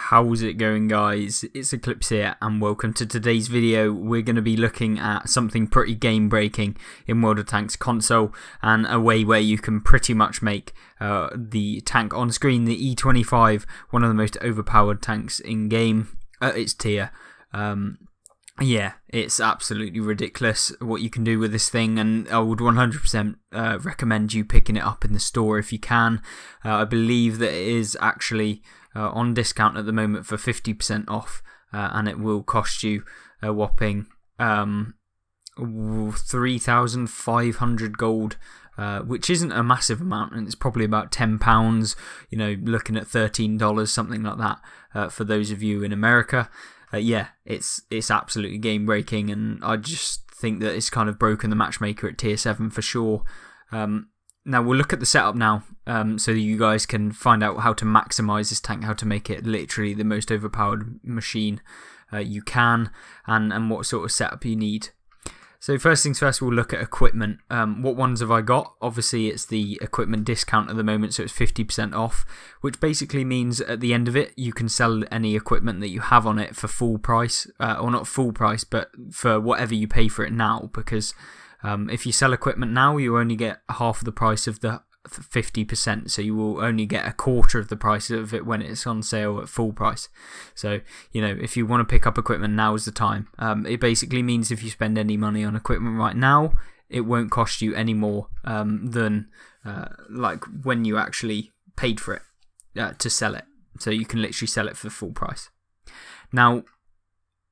How's it going, guys? It's Eclipse here and welcome to today's video. We're going to be looking at something pretty game breaking in World of Tanks console, and a way where you can pretty much make the tank on screen, the E25, one of the most overpowered tanks in game at its tier. Yeah, it's absolutely ridiculous what you can do with this thing, and I would 100% recommend you picking it up in the store if you can. I believe that it is actually on discount at the moment for 50% off, and it will cost you a whopping 3,500 gold, which isn't a massive amount, and it's probably about £10, you know, looking at $13, something like that, for those of you in America. Yeah, it's absolutely game breaking, and I just think that it's kind of broken the matchmaker at tier 7 for sure. Now we'll look at the setup now, so that you guys can find out how to maximize this tank, how to make it literally the most overpowered machine you can, and what sort of setup you need. So first things first, we'll look at equipment. What ones have I got? Obviously it's the equipment discount at the moment, so it's 50% off, which basically means at the end of it you can sell any equipment that you have on it for full price, or not full price, but for whatever you pay for it now, because if you sell equipment now, you only get half of the price of the 50%, so you will only get a quarter of the price of it when it's on sale at full price. So, you know, if you want to pick up equipment, now is the time. It basically means if you spend any money on equipment right now, it won't cost you any more than like when you actually paid for it to sell it. So you can literally sell it for full price. Now,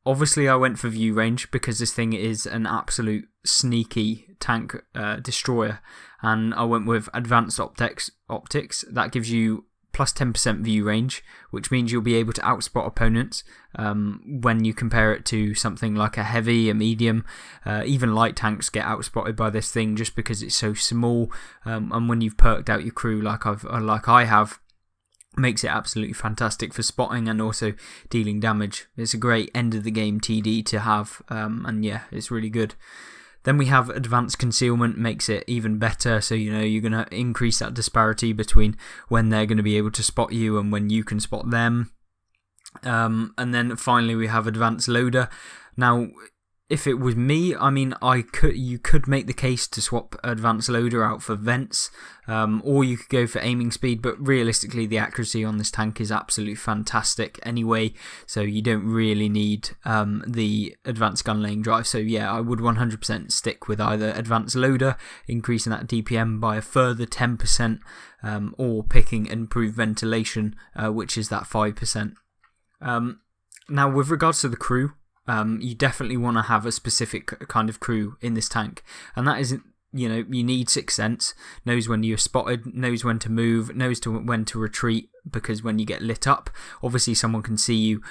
obviously I went for view range because this thing is an absolute sneaky tank destroyer, and I went with advanced optics. That gives you plus 10% view range, which means you'll be able to outspot opponents when you compare it to something like a heavy, a medium, even light tanks get outspotted by this thing just because it's so small, and when you've perked out your crew like I have, makes it absolutely fantastic for spotting and also dealing damage. It's a great end of the game TD to have, and yeah, it's really good. Then we have advanced concealment, makes it even better, so you know you're going to increase that disparity between when they're going to be able to spot you and when you can spot them. And then finally we have advanced loader. Now, if it was me, I mean, you could make the case to swap advanced loader out for vents, or you could go for aiming speed, but realistically the accuracy on this tank is absolutely fantastic anyway, so you don't really need the advanced gun laying drive. So yeah, I would 100% stick with either advanced loader, increasing that DPM by a further 10%, or picking improved ventilation, which is that 5%. Now with regards to the crew, you definitely want to have a specific kind of crew in this tank, and that is, you know, you need sixth sense, knows when you're spotted, knows when to move, knows when to retreat, because when you get lit up, obviously someone can see you,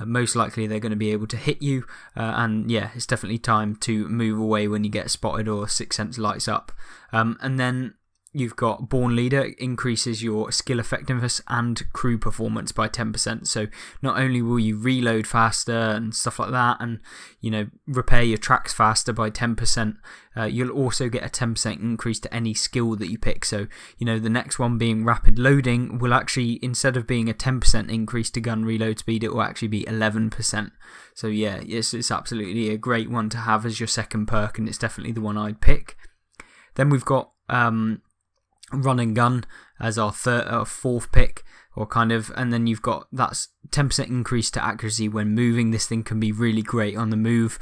most likely they're going to be able to hit you, and yeah, it's definitely time to move away when you get spotted or sixth sense lights up. And then you've got Born Leader, increases your skill effectiveness and crew performance by 10%. So not only will you reload faster and stuff like that, and you know, repair your tracks faster by 10%, you'll also get a 10% increase to any skill that you pick. So you know, the next one being rapid loading will actually, instead of being a 10% increase to gun reload speed, it will actually be 11%. So yeah, it's absolutely a great one to have as your second perk, and it's definitely the one I'd pick. Then we've got run and gun as our fourth pick, or kind of, and then you've got that's 10% increase to accuracy when moving. This thing can be really great on the move,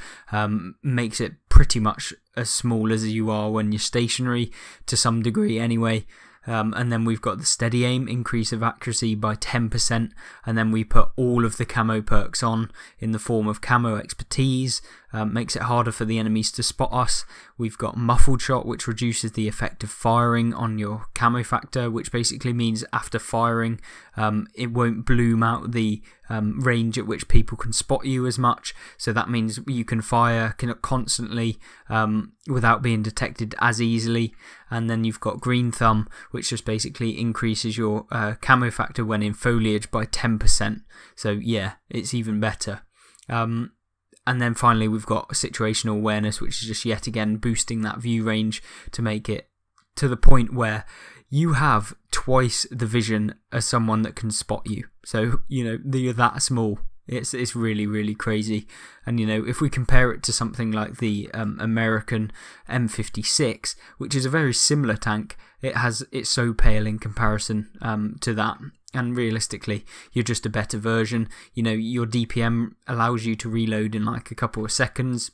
makes it pretty much as small as you are when you're stationary to some degree anyway. And then we've got the steady aim, increase of accuracy by 10%, and then we put all of the camo perks on in the form of camo expertise, makes it harder for the enemies to spot us. We've got muffled shot, which reduces the effect of firing on your camo factor, which basically means after firing, it won't bloom out the range at which people can spot you as much. So that means you can fire constantly without being detected as easily. And then you've got green thumb, which just basically increases your camo factor when in foliage by 10%. So yeah, it's even better. And then finally we've got Situational Awareness, which is just yet again boosting that view range to make it to the point where you have twice the vision as someone that can spot you. So, you're that small. It's really, really crazy. And, if we compare it to something like the American M56, which is a very similar tank, it's so pale in comparison to that. And realistically, you're just a better version. Your DPM allows you to reload in like a couple of seconds.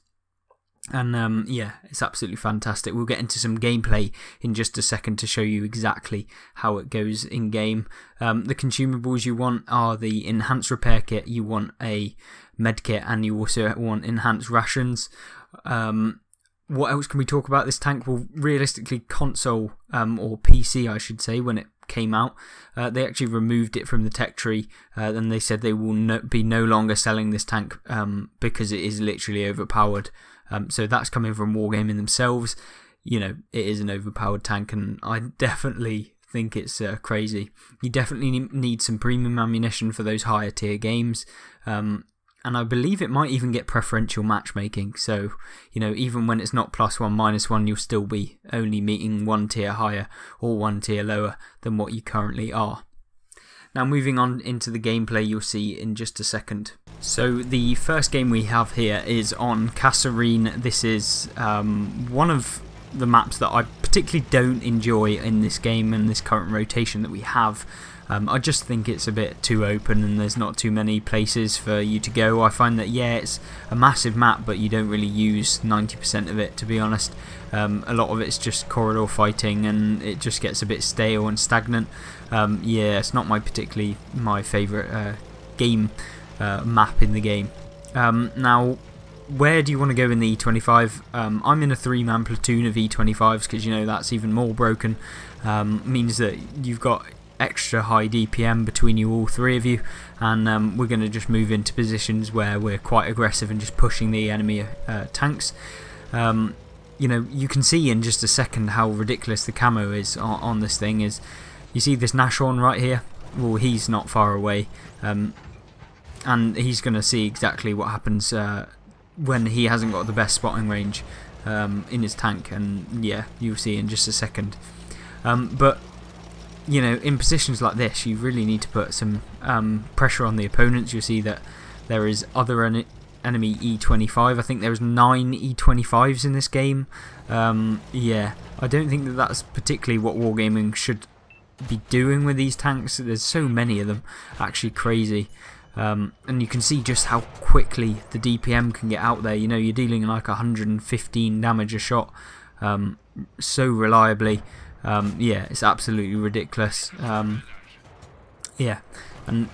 And yeah, it's absolutely fantastic. We'll get into some gameplay in just a second to show you exactly how it goes in game. The consumables you want are the enhanced repair kit, you want a med kit, and you also want enhanced rations. What else can we talk about this tank? Well, realistically, console, or PC I should say, when it came out, they actually removed it from the tech tree. Then they said they will be no longer selling this tank because it is literally overpowered. So that's coming from Wargaming themselves. It is an overpowered tank, and I definitely think it's crazy. You definitely need some premium ammunition for those higher tier games. And I believe it might even get preferential matchmaking. So, even when it's not +1, -1, you'll still be only meeting one tier higher or one tier lower than what you currently are. Now, moving on into the gameplay, you'll see in just a second. So the first game we have here is on Kasserine. This is one of the maps that I particularly don't enjoy in this game and this current rotation that we have. I just think it's a bit too open and there's not too many places for you to go. I find that, yeah, it's a massive map, but you don't really use 90% of it, to be honest. A lot of it's just corridor fighting and it just gets a bit stale and stagnant. Yeah, it's not particularly my favourite game map in the game. Now, where do you want to go in the E25? I'm in a 3-man platoon of E25s because that's even more broken. Means that you've got extra high DPM between you, all three of you, and we're going to just move into positions where we're quite aggressive and just pushing the enemy tanks. You can see in just a second how ridiculous the camo is on this thing. You see this Nashorn right here? Well, he's not far away, and he's going to see exactly what happens when he hasn't got the best spotting range in his tank, and yeah, you'll see in just a second. But in positions like this, you really need to put some pressure on the opponents. You'll see that there is other enemy E25. I think there's 9 E25s in this game. Yeah, I don't think that that's particularly what Wargaming should be doing with these tanks. There's so many of them, actually crazy. And you can see just how quickly the DPM can get out there. You're dealing like 115 damage a shot, so reliably. Yeah, it's absolutely ridiculous. Yeah, and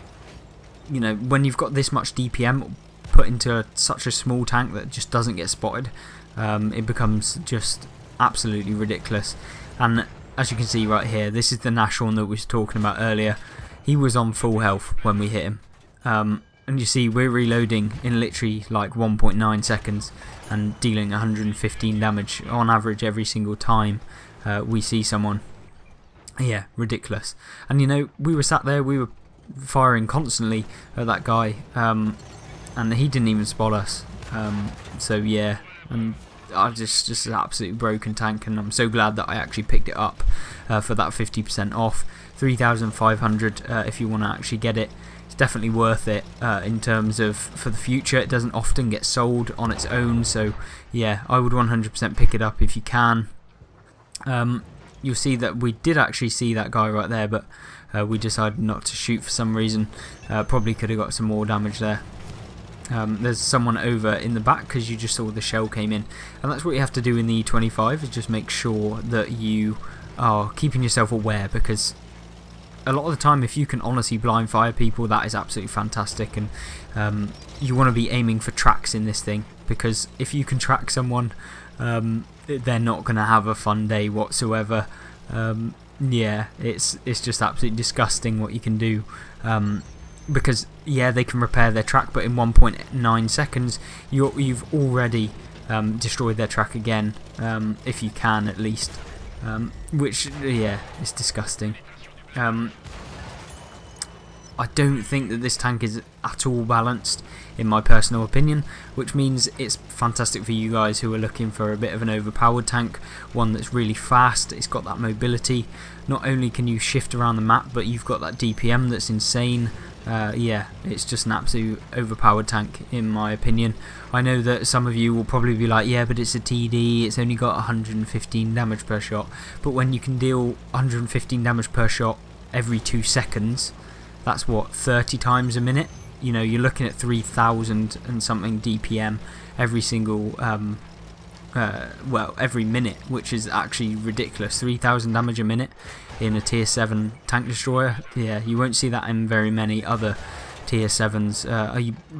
when you've got this much DPM put into such a small tank that just doesn't get spotted, it becomes just absolutely ridiculous. And as you can see right here, this is the Nashorn that we was talking about earlier. He was on full health when we hit him. And you see we're reloading in literally like 1.9 seconds and dealing 115 damage on average every single time we see someone. Yeah, ridiculous. And we were sat there, we were firing constantly at that guy, and he didn't even spot us. So yeah, and I just an absolutely broken tank, and I'm so glad that I actually picked it up for that 50% off. 3,500 if you want to actually get it. It's definitely worth it in terms of for the future. It doesn't often get sold on its own, so yeah, I would 100% pick it up if you can. You'll see that we did actually see that guy right there, but we decided not to shoot for some reason. Probably could have got some more damage there. There's someone over in the back because you just saw the shell came in, and that's what you have to do in the E25, is just make sure that you are keeping yourself aware, because a lot of the time if you can honestly blind fire people, that is absolutely fantastic. And you want to be aiming for tracks in this thing, because if you can track someone, they're not going to have a fun day whatsoever. Yeah, it's just absolutely disgusting what you can do, because yeah, they can repair their track, but in 1.9 seconds you've already destroyed their track again, if you can at least, which yeah, is disgusting. I don't think that this tank is at all balanced, in my personal opinion, which means it's fantastic for you guys who are looking for a bit of an overpowered tank, one that's really fast, it's got that mobility. Not only can you shift around the map, but you've got that DPM that's insane. Yeah, it's just an absolute overpowered tank in my opinion. I know that some of you will probably be like, yeah, but it's a TD, it's only got 115 damage per shot. But when you can deal 115 damage per shot every 2 seconds, that's what, 30 times a minute? You know, you're looking at 3,000 and something DPM every single, well, every minute, which is actually ridiculous. 3,000 damage a minute in a tier 7 tank destroyer. Yeah, you won't see that in very many other tier 7s.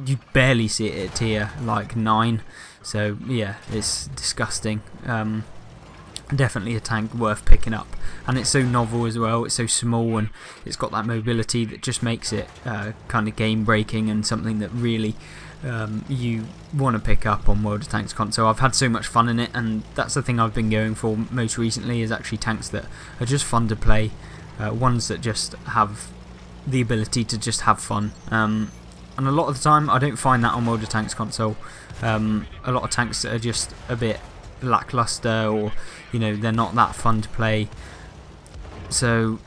You barely see it at tier like 9. So yeah, it's disgusting. Definitely a tank worth picking up, and it's so novel as well. It's so small and it's got that mobility that just makes it kind of game breaking and something that really you want to pick up on World of Tanks console. I've had so much fun in it, and that's the thing I've been going for most recently, is actually tanks that are just fun to play, ones that just have the ability to just have fun. And a lot of the time I don't find that on World of Tanks console. A lot of tanks that are just a bit lackluster, or you know, they're not that fun to play. So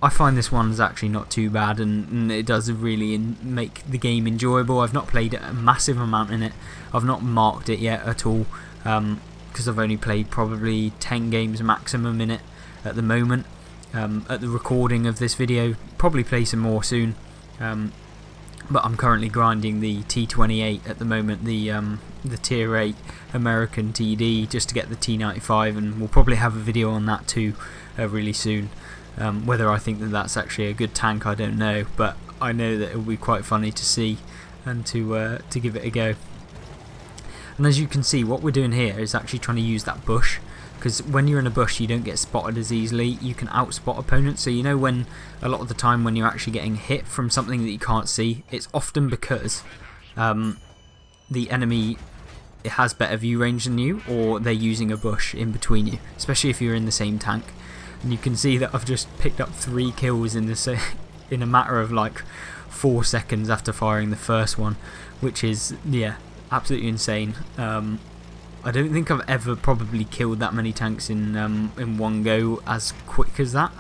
I find this one's actually not too bad, and it does really make the game enjoyable. I've not played a massive amount in it. I've not marked it yet at all, because I've only played probably 10 games maximum in it at the moment. At the recording of this video, probably play some more soon. But I'm currently grinding the T28 at the moment, the tier 8 American TD, just to get the T95, and we'll probably have a video on that too really soon. Whether I think that that's actually a good tank, I don't know, but I know that it will be quite funny to see and to give it a go. And as you can see, what we're doing here is actually trying to use that bush, because when you're in a bush you don't get spotted as easily. You can outspot opponents, so you know, when a lot of the time when you're actually getting hit from something that you can't see, it's often because the enemy has better view range than you, or they're using a bush in between you, especially if you're in the same tank. And you can see that I've just picked up 3 kills in this in a matter of like 4 seconds after firing the first one, which is, yeah, absolutely insane. I don't think I've ever probably killed that many tanks in one go as quick as that.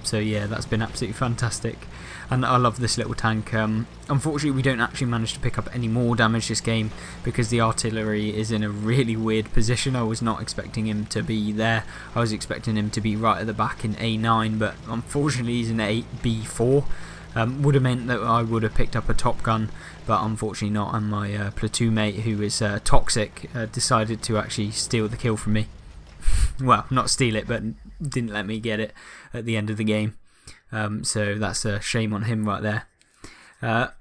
So yeah, that's been absolutely fantastic, and I love this little tank. Unfortunately, we don't actually manage to pick up any more damage this game because the artillery is in a really weird position. I was not expecting him to be there. I was expecting him to be right at the back in A9, but unfortunately he's in B4. Would have meant that I would have picked up a top gun, but unfortunately not, and my platoon mate, who is toxic, decided to actually steal the kill from me. Well, not steal it, but didn't let me get it at the end of the game. So that's a shame on him right there.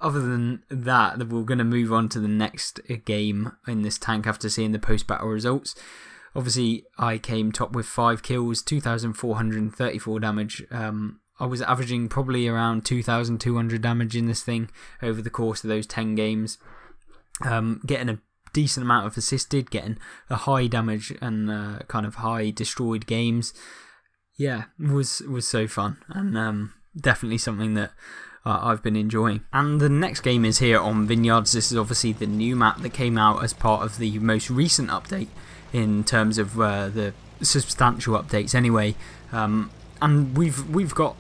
Other than that, we're going to move on to the next game in this tank after seeing the post-battle results. Obviously, I came top with 5 kills, 2,434 damage. I was averaging probably around 2,200 damage in this thing over the course of those 10 games. Getting a decent amount of assisted, getting a high damage and kind of high destroyed games. Yeah, was so fun, and definitely something that I've been enjoying. And the next game is here on Vineyards. This is obviously the new map that came out as part of the most recent update in terms of the substantial updates anyway. And we've got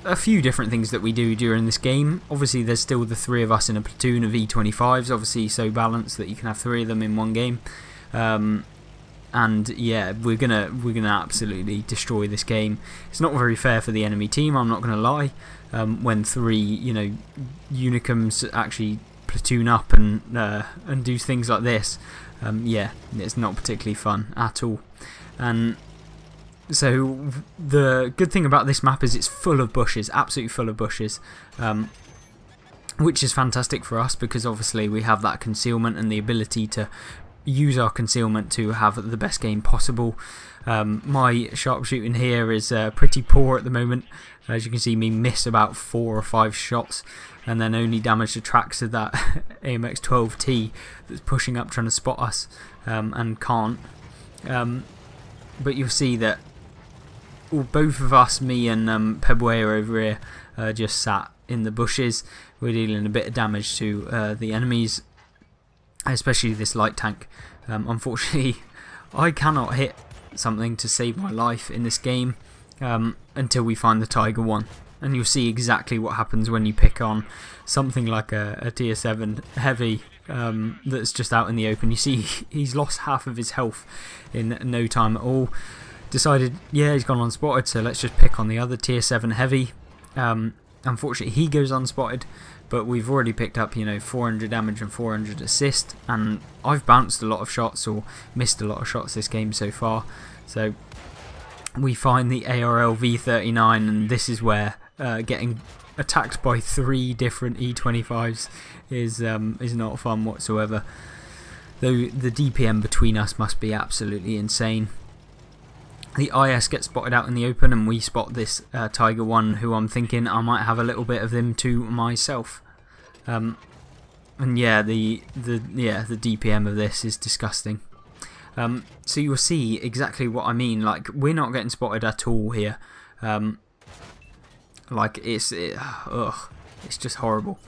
a few different things that we do during this game. Obviously there's still the 3 of us in a platoon of E25s, obviously so balanced that you can have 3 of them in one game. And yeah, we're gonna absolutely destroy this game. It's not very fair for the enemy team, I'm not gonna lie. When 3, you know, Unicums actually platoon up and do things like this, yeah, it's not particularly fun at all. And so the good thing about this map is it's full of bushes, absolutely full of bushes, which is fantastic for us because obviously we have that concealment and the ability to use our concealment to have the best game possible. My sharpshooting here is pretty poor at the moment. As you can see, me miss about 4 or 5 shots and then only damage the tracks of that AMX-12T that's pushing up trying to spot us and can't. But you'll see that both of us, me and Pebuea over here, just sat in the bushes. We're dealing a bit of damage to the enemies, especially this light tank. Unfortunately, I cannot hit something to save my life in this game until we find the Tiger 1. And you'll see exactly what happens when you pick on something like a tier 7 heavy that's just out in the open. You see he's lost half of his health in no time at all. Decided, yeah, he's gone unspotted, so let's just pick on the other tier 7 heavy. Unfortunately, he goes unspotted, but we've already picked up, you know, 400 damage and 400 assist, and I've bounced a lot of shots or missed a lot of shots this game so far. So we find the ARL V39, and this is where getting attacked by 3 different E25s is not fun whatsoever. Though the DPM between us must be absolutely insane. The IS gets spotted out in the open, and we spot this Tiger 1, who I'm thinking I might have a little bit of him to myself. And yeah, the DPM of this is disgusting. So you'll see exactly what I mean. Like, we're not getting spotted at all here. Like, it's just horrible.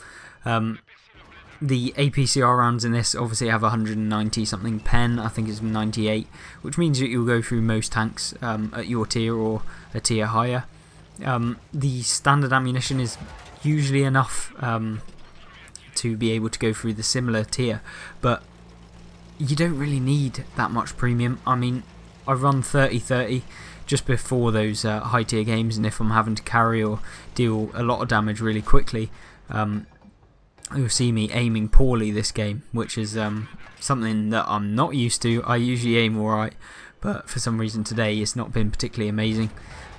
The APCR rounds in this obviously have 190 something pen. I think it's 98, which means that you'll go through most tanks at your tier or a tier higher. The standard ammunition is usually enough to be able to go through the similar tier, but you don't really need that much premium. I mean, I run 30-30 just before those high tier games, and if I'm having to carry or deal a lot of damage really quickly, you'll see me aiming poorly this game, which is something that I'm not used to. I usually aim alright, but for some reason today it's not been particularly amazing.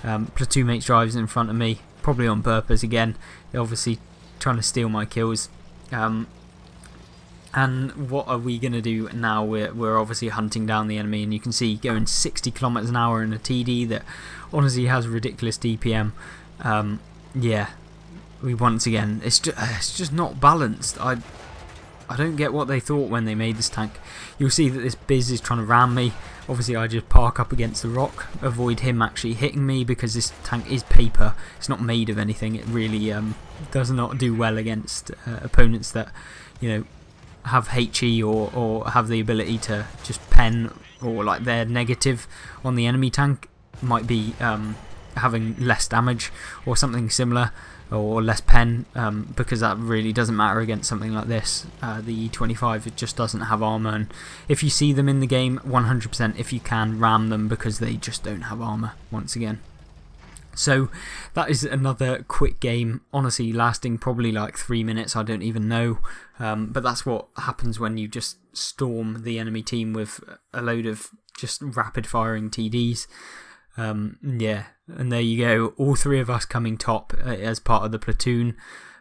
Platoon mates drives in front of me, probably on purpose again. They're obviously trying to steal my kills. And what are we going to do now? We're obviously hunting down the enemy, and you can see going 60 kilometers an hour in a TD that honestly has ridiculous DPM. Yeah, we once again, it's just not balanced. I don't get what they thought when they made this tank. You'll see that this Biz is trying to ram me. Obviously I just park up against the rock, avoid him actually hitting me, because this tank is paper. It's not made of anything. It really does not do well against opponents that, you know, have HE or have the ability to just pen, or like their negative on the enemy tank might be having less damage or something similar, or less pen, because that really doesn't matter against something like this. The E25, it just doesn't have armor, and if you see them in the game, 100% if you can, ram them, because they just don't have armor once again. So that is another quick game, honestly lasting probably like 3 minutes, I don't even know, but that's what happens when you just storm the enemy team with a load of just rapid firing TDs. Yeah, and there you go, all 3 of us coming top as part of the platoon.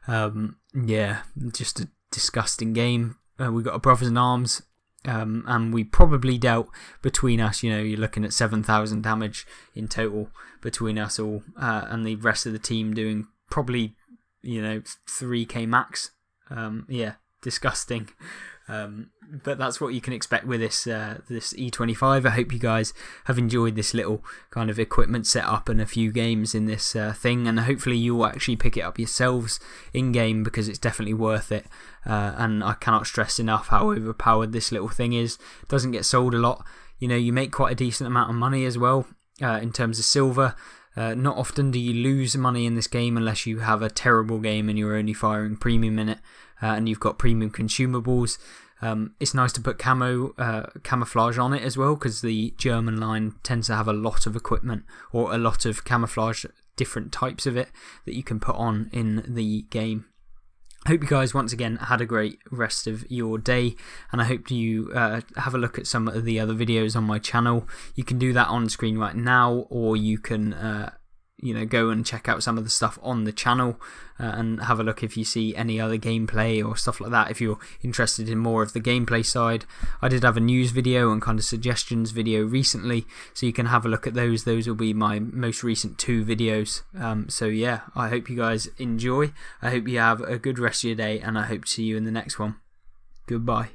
Yeah, just a disgusting game. We got a brothers in arms, and we probably dealt between us, you know, you're looking at 7,000 damage in total between us all, and the rest of the team doing probably, you know, 3k max. Yeah, disgusting. But that's what you can expect with this this E25. I hope you guys have enjoyed this little kind of equipment setup and a few games in this thing, and hopefully you will actually pick it up yourselves in game, because it's definitely worth it. And I cannot stress enough how overpowered this little thing is. It doesn't get sold a lot. You know, you make quite a decent amount of money as well in terms of silver. Not often do you lose money in this game unless you have a terrible game and you're only firing premium in it, and you've got premium consumables. It's nice to put camouflage on it as well, because the German line tends to have a lot of equipment, or a lot of camouflage, different types of it that you can put on in the game. I hope you guys once again had a great rest of your day, and I hope you have a look at some of the other videos on my channel. You can do that on screen right now, or you can you know, go and check out some of the stuff on the channel and have a look if you see any other gameplay or stuff like that, if you're interested in more of the gameplay side. I did have a news video and kind of suggestions video recently, so you can have a look at those. Those will be my most recent 2 videos. So yeah, I hope you guys enjoy. I hope you have a good rest of your day, and I hope to see you in the next one. Goodbye.